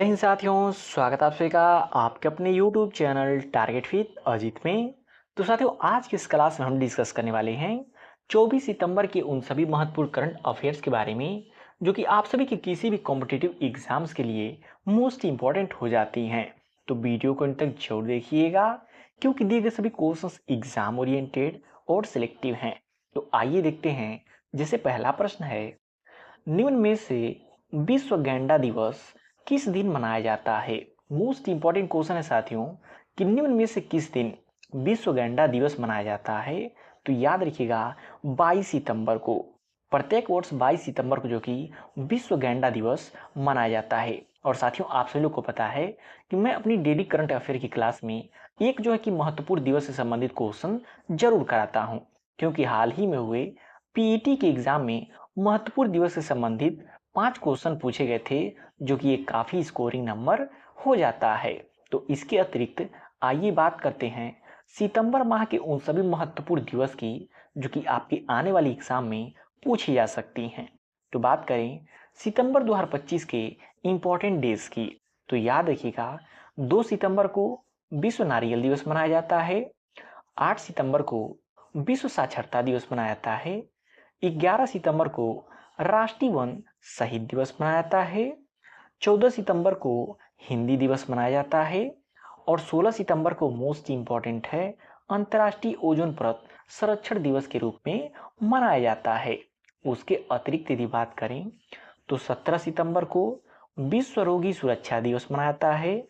जय हिंद साथियों, स्वागत है आप सभी का आपके अपने YouTube channel target with Ajit में। तो साथियों, आज की इस क्लास में हम डिस्कस करने वाले हैं 24 सितंबर के उन सभी महत्वपूर्ण करंट अफेयर्स के बारे में जो कि आप सभी के किसी भी कॉम्पिटिटिव एग्जाम्स के लिए मोस्ट इंपॉर्टेंट हो जाती हैं। तो वीडियो को अंत तक जरूर देखिएगा क्योंकि दिए गए सभी क्वेश्चंस एग्जाम ओरिएंटेड और सिलेक्टिव हैं। तो आइए देखते हैं। जैसे पहला प्रश्न है, निम्न में से विश्व गैंडा दिवस किस दिन मनाया जाता है। मोस्ट इंपॉर्टेंट क्वेश्चन है साथियों कि निम्न में से किस दिन विश्व गैंडा दिवस मनाया जाता है। तो याद रखिएगा 22 सितंबर को, प्रत्येक वर्ष 22 सितंबर को जो कि विश्व गैंडा दिवस मनाया जाता है। और साथियों, आप सभी लोग को पता है कि मैं अपनी डेली करंट अफेयर की क्लास में एक जो है कि महत्वपूर्ण दिवस से संबंधित क्वेश्चन जरूर कराता हूं, क्योंकि हाल ही में हुए पीईटी के एग्जाम में महत्वपूर्ण दिवस से संबंधित 5 क्वेश्चन पूछे गए थे, जो कि एक काफी स्कोरिंग नंबर हो जाता है। तो इसके अतिरिक्त आइए बात करते हैं सितंबर माह के उन सभी महत्वपूर्ण दिवस की जो कि आपके आने वाली एग्जाम में पूछी जा सकती हैं। तो बात करें सितंबर 2025 के इंपॉर्टेंट डेज की, तो याद रखिएगा 2 सितंबर को विश्व नारियल दिवस मनाया जाता है, 8 सितंबर को विश्व साक्षरता दिवस मनाया जाता है, 11 सितंबर को राष्ट्रीय वन शहीद दिवस मनाया जाता है, 14 सितंबर को हिंदी दिवस मनाया जाता है और 16 सितंबर को मोस्ट इंपॉर्टेंट है अंतर्राष्ट्रीय ओजोन परत संरक्षण दिवस के रूप में मनाया जाता है। उसके अतिरिक्त यदि बात करें तो 17 सितंबर को विश्व रोगी सुरक्षा दिवस मनाया जाता है,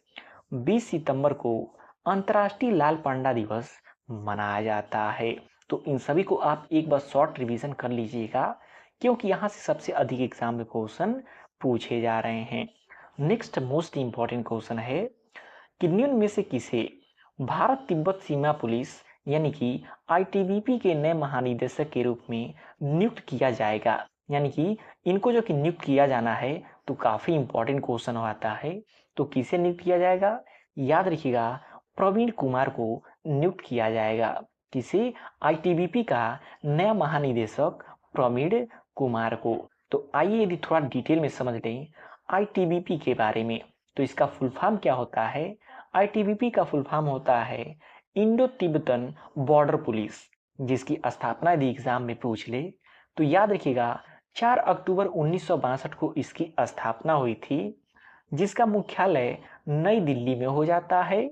20 सितंबर को अंतर्राष्ट्रीय लाल पांडा दिवस मनाया जाता है। तो इन सभी को आप एक बार शॉर्ट रिवीजन कर लीजिएगा क्योंकि यहाँ से सबसे अधिक एग्जाम में क्वेश्चन पूछे जा रहे हैं। नेक्स्ट मोस्ट इंपॉर्टेंट क्वेश्चन है कि निम्न में से किसे भारत तिब्बत सीमा पुलिस यानी कि आईटीबीपी के नए महानिदेशक के रूप में नियुक्त किया जाएगा। यानी कि इनको जो कि नियुक्त किया जाना है, तो काफी इंपॉर्टेंट क्वेश्चन आता है। तो किसे नियुक्त किया जाएगा? याद रखिएगा प्रवीण कुमार को नियुक्त किया जाएगा। किसे? आईटीबीपी का नया महानिदेशक प्रवीण कुमार को। तो आइए यदि थोड़ा डिटेल में समझ लें आईटीबीपी के बारे में। तो इसका फुल फॉर्म क्या होता है? आईटीबीपी का फुल फॉर्म होता है इंडो तिब्बतन बॉर्डर पुलिस, जिसकी स्थापना यदि एग्जाम में पूछ ले तो याद रखिएगा 4 अक्टूबर 1962 को इसकी स्थापना हुई थी, जिसका मुख्यालय नई दिल्ली में हो जाता है।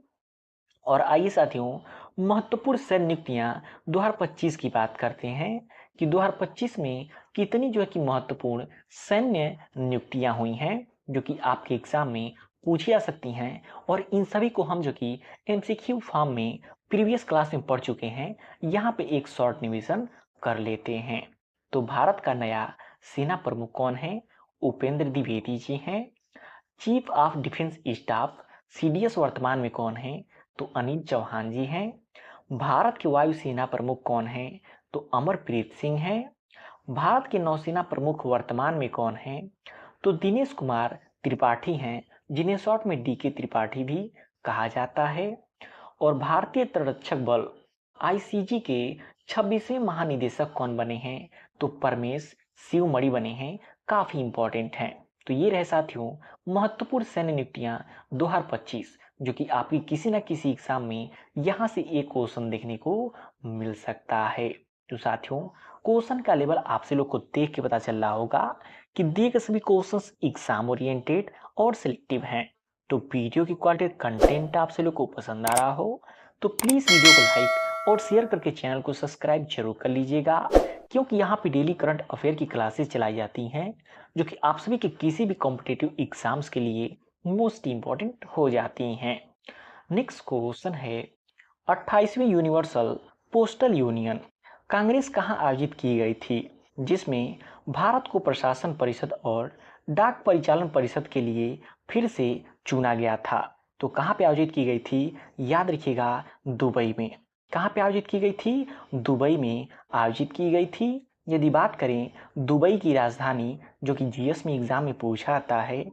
और आइए साथियों महत्वपूर्ण सैन्य नियुक्तियां 2025 की बात करते हैं कि 2025 में कितनी जो है कि महत्वपूर्ण सैन्य नियुक्तियां हुई हैं जो कि आपके एग्जाम में पूछी जा सकती हैं। और इन सभी को हम जो कि एमसीक्यू फॉर्म में प्रीवियस क्लास में पढ़ चुके हैं, यहाँ पे एक शॉर्ट रिवीजन कर लेते हैं। तो भारत का नया सेना प्रमुख कौन है? उपेंद्र द्विवेदी जी हैं। Chief of defence staff CDS वर्तमान में कौन है? तो अनिल चौहान जी हैं। भारत के वायुसेना प्रमुख कौन है? तो अमरप्रीत सिंह हैं। भारत के नौसेना प्रमुख वर्तमान में कौन है? तो दिनेश कुमार त्रिपाठी हैं, जिन्हें शॉर्ट में डीके त्रिपाठी भी कहा जाता है। और भारतीय तटरक्षक बल आईसीजी के 26वें महानिदेशक कौन बने हैं? तो परमेश शिवमणि बने हैं। काफी इंपॉर्टेंट हैं। तो ये रहे साथियों महत्वपूर्ण सैन्य नियुक्तियां 2025 जो कि आपकी किसी न किसी एग्जाम में यहाँ से एक क्वेश्चन देखने को मिल सकता है। तो साथियों क्वेश्चन का लेवल आपसे लोग को देख के पता चल रहा होगा कि दिए गए सभी क्वेश्चंस एग्जाम ओरिएंटेड और सिलेक्टिव हैं। तो वीडियो की क्वालिटी कंटेंट आपसे लोग को पसंद आ रहा हो तो प्लीज वीडियो को लाइक और शेयर करके चैनल को सब्सक्राइब जरूर कर लीजिएगा, क्योंकि यहाँ पे डेली करंट अफेयर की क्लासेस चलाई जाती हैं जो कि आप सभी के किसी भी कॉम्पिटिटिव एग्जाम्स के लिए मोस्ट इंपॉर्टेंट हो जाती हैं। नेक्स्ट क्वेश्चन है 28वीं यूनिवर्सल पोस्टल यूनियन कांग्रेस कहाँ आयोजित की गई थी, जिसमें भारत को प्रशासन परिषद और डाक परिचालन परिषद के लिए फिर से चुना गया था। तो कहाँ पे आयोजित की गई थी? याद रखिएगा दुबई में। कहाँ पे आयोजित की गई थी? दुबई में आयोजित की गई थी। यदि बात करें दुबई की राजधानी जो कि जीएस में एग्जाम में पूछा आता है,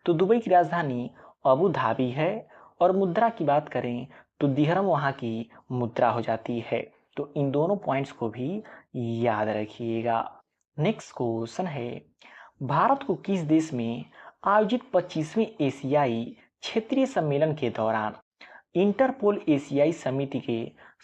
तो दुबई की राजधानी अबू धाबी है। और मुद्रा की बात करें तो दिहरम वहाँ की मुद्रा हो जाती है। तो इन दोनों पॉइंट्स को भी याद रखिएगा। नेक्स्ट क्वेश्चन है भारत को किस देश में आयोजित 25वें एशियाई क्षेत्रीय सम्मेलन के दौरान इंटरपोल एशियाई समिति के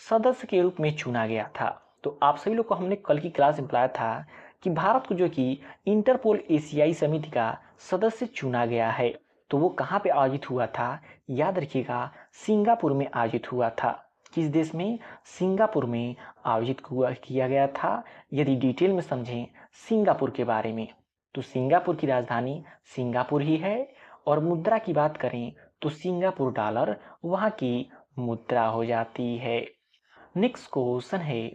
सदस्य के रूप में चुना गया था। तो आप सभी लोग को हमने कल की क्लास में बताया था कि भारत को जो कि इंटरपोल एशियाई समिति का सदस्य चुना गया है, तो वो कहाँ पे आयोजित हुआ था? याद रखिएगा, सिंगापुर में आयोजित हुआ था। किस देश में? सिंगापुर में आयोजित किया गया था। यदि डिटेल में समझें सिंगापुर के बारे में, तो सिंगापुर की राजधानी सिंगापुर ही है, और मुद्रा की बात करें तो सिंगापुर डॉलर वहाँ की मुद्रा हो जाती है। नेक्स्ट क्वेश्चन है,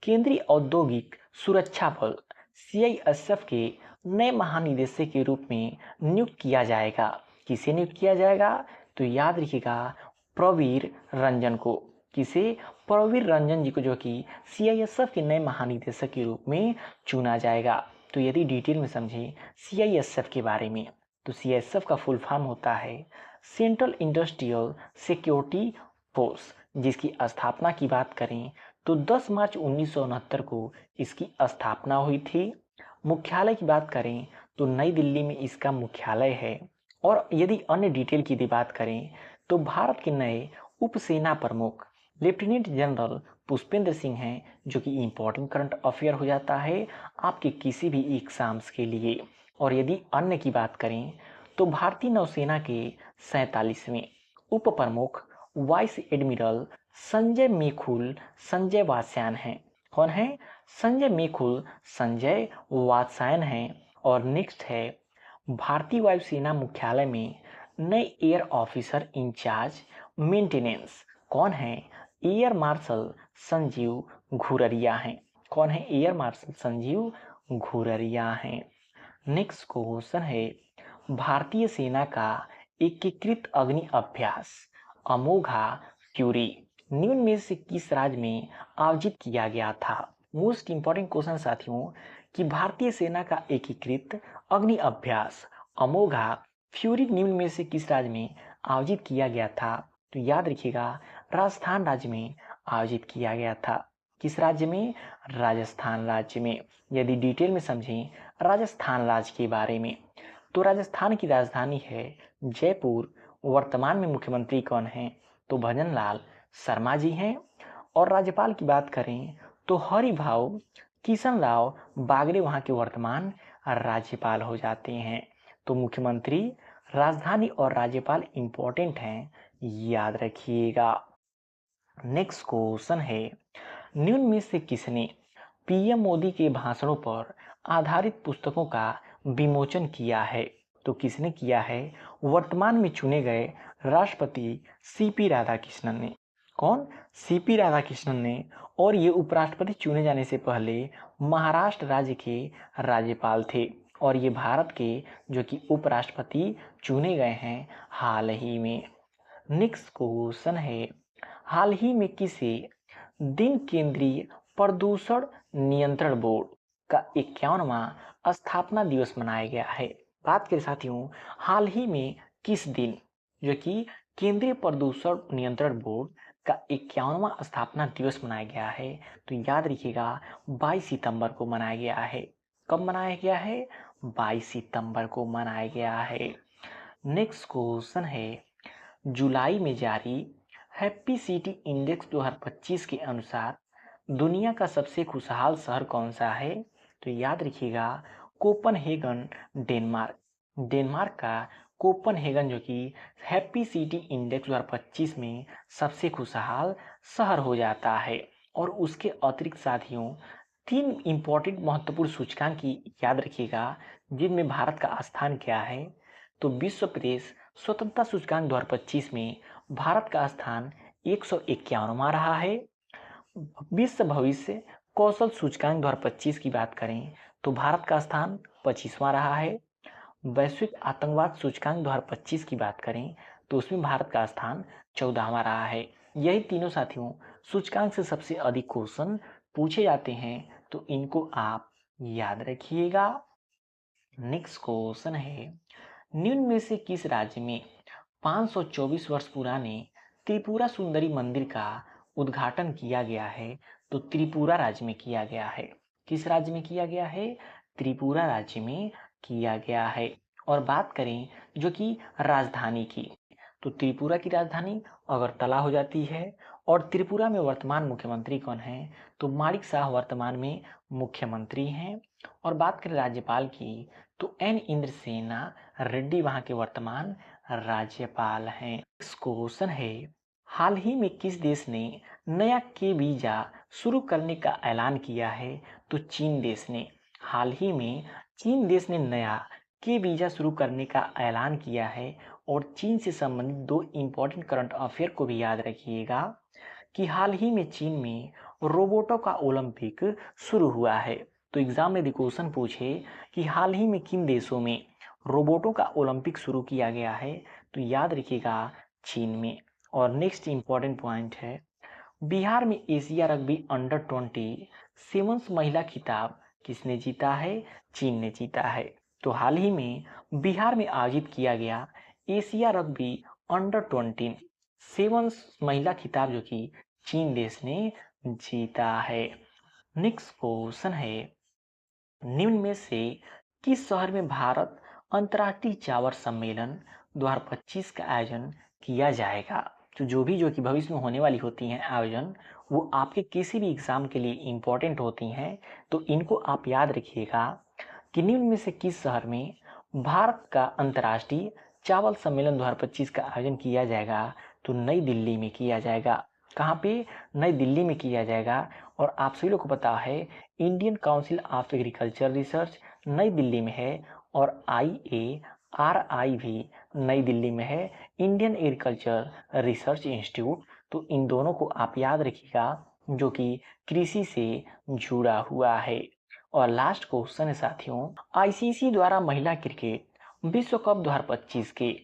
केंद्रीय औद्योगिक सुरक्षा बल CISF के नए महानिदेशक के रूप में नियुक्त किया जाएगा। किसे नियुक्त किया जाएगा? तो याद रखिएगा, प्रवीर रंजन को। किसे? प्रवीर रंजन जी को जो कि CISF के नए महानिदेशक के रूप में चुना जाएगा। तो यदि डिटेल में समझें CISF के बारे में, तो CISF का फुल फॉर्म होता है सेंट्रल इंडस्ट्रियल सिक्योरिटी फोर्स, जिसकी स्थापना की बात करें तो 10 मार्च 1969 को इसकी स्थापना हुई थी। मुख्यालय की बात करें तो नई दिल्ली में इसका मुख्यालय है। और यदि अन्य डिटेल की बात करें तो भारत के नए उपसेना प्रमुख लेफ्टिनेंट जनरल पुष्पेंद्र सिंह हैं, जो कि इम्पोर्टेंट करंट अफेयर हो जाता है आपके किसी भी एग्जाम्स के लिए। और यदि अन्य की बात करें तो भारतीय नौसेना के 47वें उप प्रमुख वाइस एडमिरल संजय वात्स्यायन हैं। कौन है? संजय वात्स्यायन हैं। और नेक्स्ट है, भारतीय वायुसेना मुख्यालय में नए एयर ऑफिसर इंचार्ज मेंटेनेंस कौन है? एयर मार्शल संजीव घुररिया हैं। कौन है? एयर मार्शल संजीव घुररिया हैं। नेक्स्ट क्वेश्चन है, भारतीय सेना का एकीकृत अग्नि अभ्यास अमोघा फ्यूरी निम्न में से किस राज्य में आयोजित किया गया था? मोस्ट इंपॉर्टेंट क्वेश्चन साथियों, कि भारतीय सेना का एकीकृत अग्नि अभ्यास अमोघा फ्यूरी निम्न में से किस राज्य में आयोजित किया गया था? तो याद रखिएगा, राजस्थान राज्य में आयोजित किया गया था। किस राज्य में? राजस्थान राज्य में। यदि डिटेल में समझें राजस्थान राज्य के बारे में, तो राजस्थान की राजधानी है जयपुर। वर्तमान में मुख्यमंत्री कौन हैं? तो भजनलाल शर्मा जी हैं। और राज्यपाल की बात करें तो हरिभाऊ किशन राव बागरे वहाँ के वर्तमान राज्यपाल हो जाते हैं। तो मुख्यमंत्री, राजधानी और राज्यपाल इंपॉर्टेंट हैं, याद रखिएगा। नेक्स्ट क्वेश्चन है, निम्न में से किसने PM मोदी के भाषणों पर आधारित पुस्तकों का विमोचन किया है? तो किसने किया है? वर्तमान में चुने गए राष्ट्रपति CP राधाकृष्णन ने। कौन? CP राधाकृष्णन ने। और ये उपराष्ट्रपति चुने जाने से पहले महाराष्ट्र राज्य के राज्यपाल थे, और ये भारत के जो कि उपराष्ट्रपति चुने गए हैं हाल ही में। नेक्स्ट क्वेश्चन है, हाल ही में किसे दिन केंद्रीय प्रदूषण नियंत्रण बोर्ड का 51वां स्थापना दिवस मनाया गया है? बात करें साथियों, हाल ही में किस दिन जो कि केंद्रीय प्रदूषण नियंत्रण बोर्ड का 51वां स्थापना दिवस मनाया गया है? तो याद रखिएगा, 22 सितंबर को मनाया गया है। कब मनाया गया है? 22 सितंबर को मनाया गया है। नेक्स्ट क्वेश्चन है, जुलाई में जारी हैप्पी सिटी इंडेक्स 2025 के अनुसार दुनिया का सबसे खुशहाल शहर कौन सा है? तो याद रखिएगा, कोपनहेगन डेनमार्क। डेनमार्क का कोपनहेगन जो कि हैप्पी सिटी इंडेक्स 2025 में सबसे खुशहाल शहर हो जाता है। और उसके अतिरिक्त साथियों, 3 इंपॉर्टेंट महत्वपूर्ण सूचकांक की याद रखिएगा, जिनमें भारत का स्थान क्या है। तो विश्व प्रेस स्वतंत्रता सूचकांक 2025 में भारत का स्थान 151वां रहा है। विश्व भविष्य कौशल सूचकांक 2025 की बात करें तो भारत का स्थान 25वां रहा है। वैश्विक आतंकवाद सूचकांक 2025 की बात करें तो उसमें भारत का स्थान 14वां रहा है। यही तीनों साथियों सूचकांक से सबसे अधिक क्वेश्चन पूछे जाते हैं, तो इनको आप याद रखिएगा। नेक्स्ट क्वेश्चन है, निम्न में से किस राज्य में 524 वर्ष पुराने त्रिपुरा सुंदरी मंदिर का उद्घाटन किया गया है? तो त्रिपुरा राज्य में किया गया है। किस राज्य में किया गया है? त्रिपुरा राज्य में किया गया है। और बात करें जो कि राजधानी की, तो त्रिपुरा की राजधानी अगरतला हो जाती है। और त्रिपुरा में वर्तमान मुख्यमंत्री कौन है, तो माणिक शाह वर्तमान में मुख्यमंत्री हैं। और बात करें राज्यपाल की, तो एन इंद्रसेना रेड्डी वहाँ के वर्तमान राज्यपाल हैं। नेक्स्ट क्वेश्चन है, हाल ही में किस देश ने नया के वीजा शुरू करने का ऐलान किया है, तो चीन देश ने। हाल ही में चीन देश ने नया के वीजा शुरू करने का ऐलान किया है। और चीन से संबंधित दो इम्पोर्टेंट करंट अफेयर को भी याद रखिएगा कि हाल ही में चीन में रोबोटों का ओलंपिक शुरू हुआ है। तो एग्जाम में यदि क्वेश्चन पूछे कि हाल ही में किन देशों में रोबोटों का ओलंपिक शुरू किया गया है, तो याद रखिएगा चीन में। और नेक्स्ट इंपॉर्टेंट पॉइंट है, बिहार में एशिया रग्बी अंडर 27 महिला खिताब किसने जीता है, चीन ने जीता है। तो हाल ही में बिहार में आयोजित किया गया एशिया रग्बी अंडर 27 महिला खिताब जो कि चीन देश ने जीता है। नेक्स्ट क्वेश्चन है, निम्न में से किस शहर में भारत अंतर्राष्ट्रीय चावल सम्मेलन 2025 का आयोजन किया जाएगा। तो जो कि भविष्य में होने वाली होती हैं आयोजन, वो आपके किसी भी एग्जाम के लिए इम्पोर्टेंट होती हैं। तो इनको आप याद रखिएगा कि निम्न में से किस शहर में भारत का अंतर्राष्ट्रीय चावल सम्मेलन 2025 का आयोजन किया जाएगा, तो नई दिल्ली में किया जाएगा। कहाँ पे, नई दिल्ली में किया जाएगा। और आप सभी लोग को पता है Indian council of agriculture research नई दिल्ली में है। और IARI भी नई दिल्ली में है, इंडियन एग्रीकल्चर रिसर्च इंस्टीट्यूट। तो इन दोनों को आप याद रखिएगा जो कि कृषि से जुड़ा हुआ है। और लास्ट क्वेश्चन है साथियों, ICC द्वारा महिला क्रिकेट विश्व कप 2025 के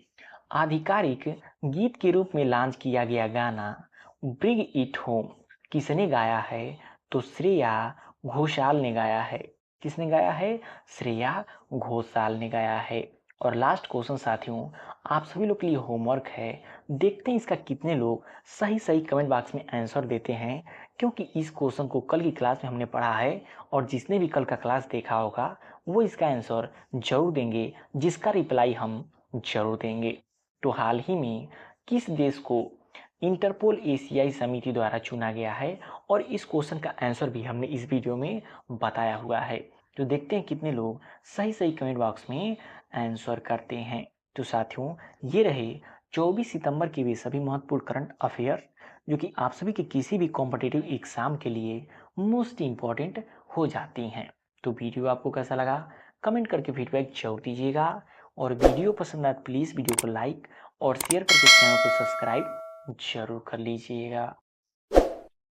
आधिकारिक गीत के रूप में लॉन्च किया गया गाना ब्रिंग इट होम किसने गाया है, तो श्रेया घोषाल ने गाया है। किसने गाया है, श्रेया घोषाल ने गाया है। और लास्ट क्वेश्चन साथियों, आप सभी लोग के लिए होमवर्क है, देखते हैं इसका कितने लोग सही सही कमेंट बॉक्स में आंसर देते हैं। क्योंकि इस क्वेश्चन को कल की क्लास में हमने पढ़ा है और जिसने भी कल का क्लास देखा होगा वो इसका आंसर जरूर देंगे, जिसका रिप्लाई हम जरूर देंगे। तो हाल ही में किस देश को इंटरपोल एशियाई समिति द्वारा चुना गया है, और इस क्वेश्चन का आंसर भी हमने इस वीडियो में बताया हुआ है। तो देखते हैं कितने लोग सही सही कमेंट बॉक्स में आंसर करते हैं। तो साथियों, ये रहे 24 सितंबर के भी सभी महत्वपूर्ण करंट अफेयर जो कि आप सभी के किसी भी कॉम्पिटिटिव एग्जाम के लिए मोस्ट इम्पॉर्टेंट हो जाती हैं। तो वीडियो आपको कैसा लगा कमेंट करके फीडबैक जरूर दीजिएगा। और वीडियो पसंद आए प्लीज़ वीडियो को लाइक और शेयर करके चैनल को सब्सक्राइब जरूर कर लीजिएगा।